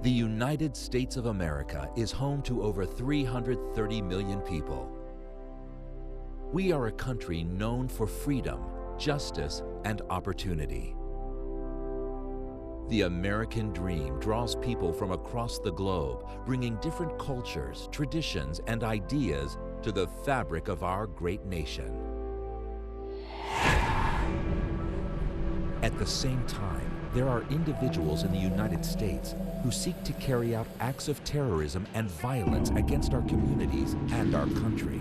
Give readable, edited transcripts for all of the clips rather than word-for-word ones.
The United States of America is home to over 330 million people. We are a country known for freedom, justice, and opportunity. The American dream draws people from across the globe, bringing different cultures, traditions, and ideas to the fabric of our great nation. At the same time, there are individuals in the United States who seek to carry out acts of terrorism and violence against our communities and our country.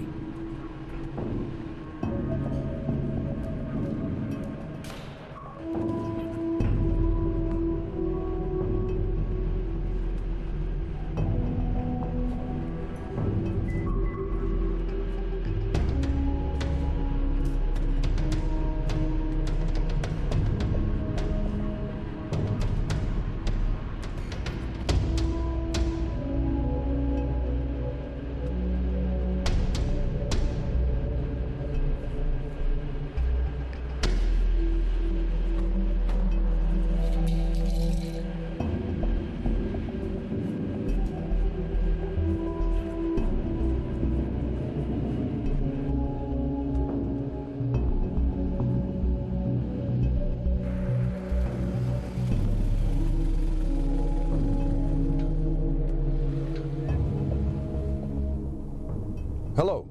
Hello.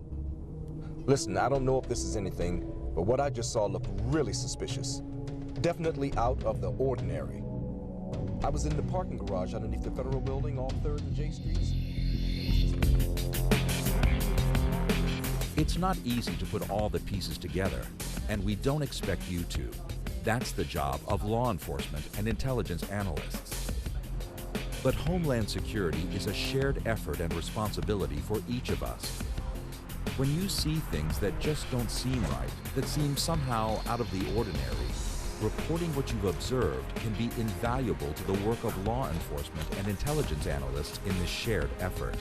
Listen, I don't know if this is anything, but what I just saw looked really suspicious. Definitely out of the ordinary. I was in the parking garage underneath the Federal Building off 3rd and J Streets. It's not easy to put all the pieces together, and we don't expect you to. That's the job of law enforcement and intelligence analysts. But Homeland Security is a shared effort and responsibility for each of us. When you see things that just don't seem right, that seem somehow out of the ordinary, reporting what you've observed can be invaluable to the work of law enforcement and intelligence analysts in this shared effort.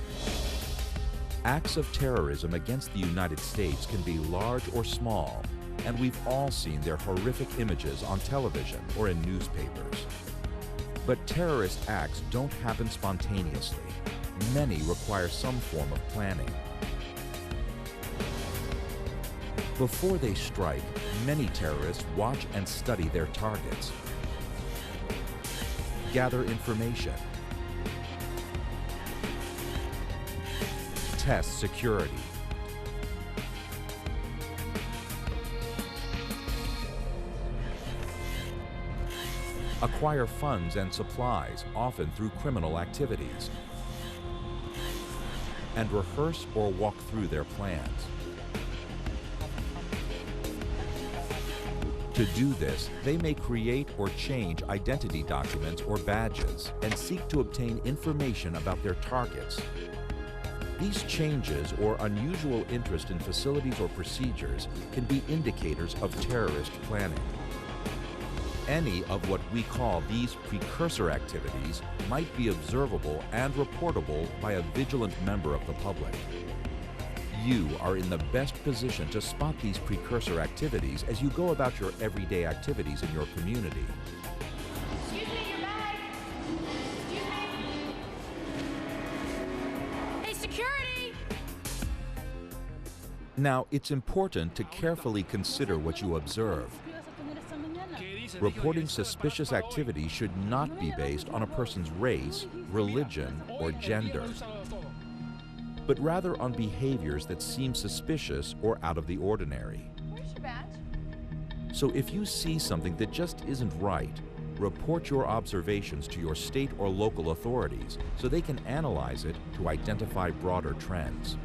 Acts of terrorism against the United States can be large or small, and we've all seen their horrific images on television or in newspapers. But terrorist acts don't happen spontaneously. Many require some form of planning. Before they strike, many terrorists watch and study their targets, gather information, test security, acquire funds and supplies, often through criminal activities, and rehearse or walk through their plans. To do this, they may create or change identity documents or badges and seek to obtain information about their targets. These changes or unusual interest in facilities or procedures can be indicators of terrorist planning. Any of what we call these precursor activities might be observable and reportable by a vigilant member of the public. You are in the best position to spot these precursor activities as you go about your everyday activities in your community. Excuse me, your bag. Excuse me. Hey, security! Now, it's important to carefully consider what you observe. Reporting suspicious activity should not be based on a person's race, religion, or gender, but rather on behaviors that seem suspicious or out of the ordinary. Where's your badge? So if you see something that just isn't right, report your observations to your state or local authorities so they can analyze it to identify broader trends.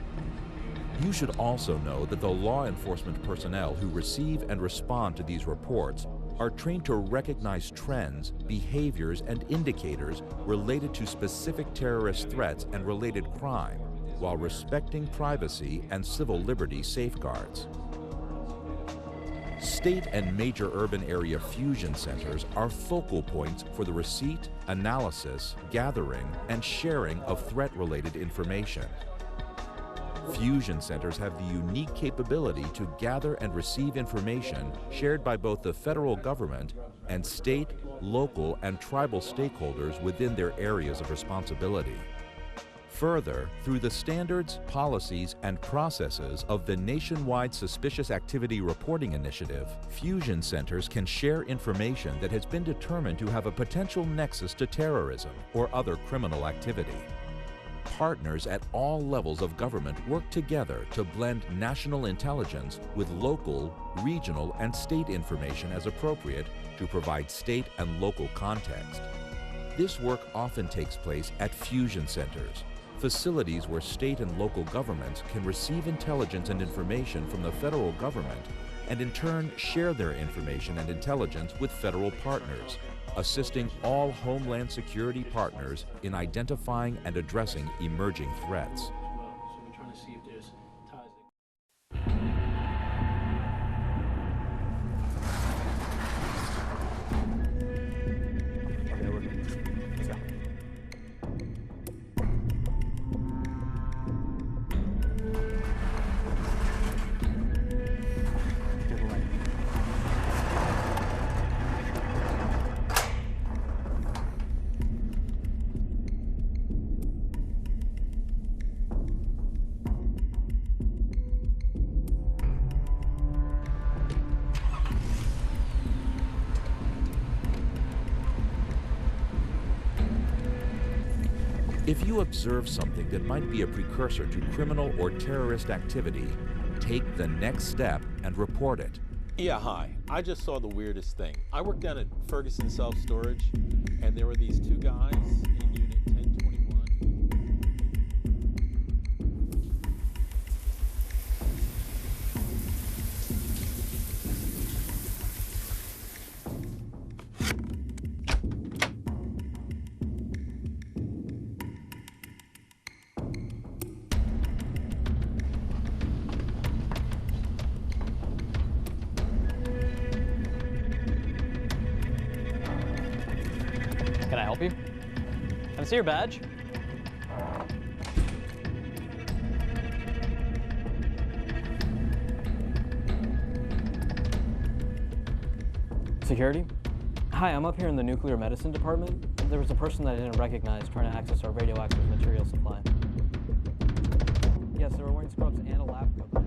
You should also know that the law enforcement personnel who receive and respond to these reports are trained to recognize trends, behaviors, and indicators related to specific terrorist threats and related crime, while respecting privacy and civil liberty safeguards. State and major urban area fusion centers are focal points for the receipt, analysis, gathering, and sharing of threat-related information. Fusion centers have the unique capability to gather and receive information shared by both the federal government and state, local, and tribal stakeholders within their areas of responsibility. Further, through the standards, policies, and processes of the Nationwide Suspicious Activity Reporting Initiative, Fusion centers can share information that has been determined to have a potential nexus to terrorism or other criminal activity. Partners at all levels of government work together to blend national intelligence with local, regional, and state information as appropriate to provide state and local context. This work often takes place at fusion centers, facilities where state and local governments can receive intelligence and information from the federal government and in turn share their information and intelligence with federal partners, assisting all Homeland Security partners in identifying and addressing emerging threats. So we're trying to see if there's ties. Okay, we're good. Let's go. To the right. If you observe something that might be a precursor to criminal or terrorist activity, take the next step and report it. Yeah, hi. I just saw the weirdest thing. I worked down at Ferguson Self Storage, and there were these two guys in Unit 1021. Can I help you? Can I see your badge? Security? Hi, I'm up here in the nuclear medicine department. There was a person that I didn't recognize trying to access our radioactive material supply. Yes, they were wearing scrubs and a lab coat.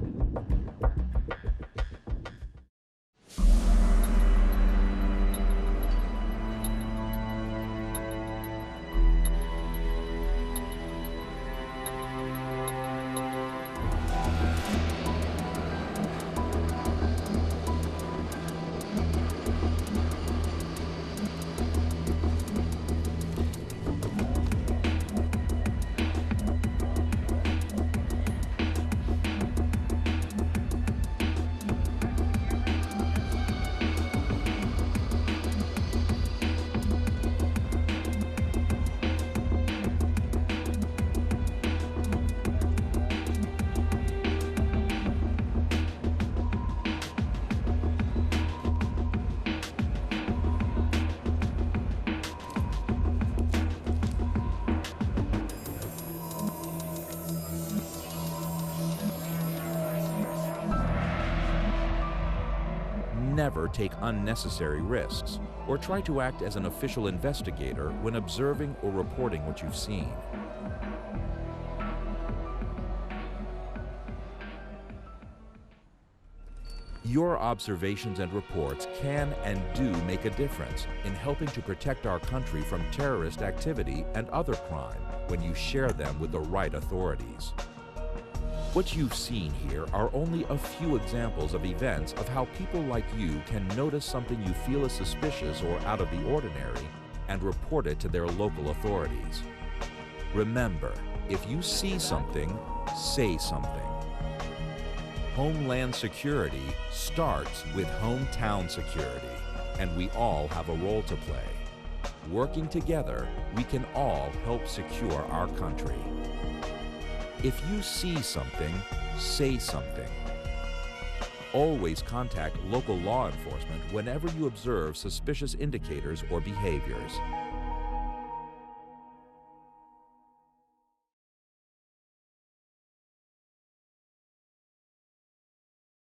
Never take unnecessary risks or try to act as an official investigator when observing or reporting what you've seen. Your observations and reports can and do make a difference in helping to protect our country from terrorist activity and other crime when you share them with the right authorities. What you've seen here are only a few examples of events of how people like you can notice something you feel is suspicious or out of the ordinary and report it to their local authorities. Remember, if you see something, say something. Homeland Security starts with hometown security, and we all have a role to play. Working together, we can all help secure our country. If you see something, say something. Always contact local law enforcement whenever you observe suspicious indicators or behaviors.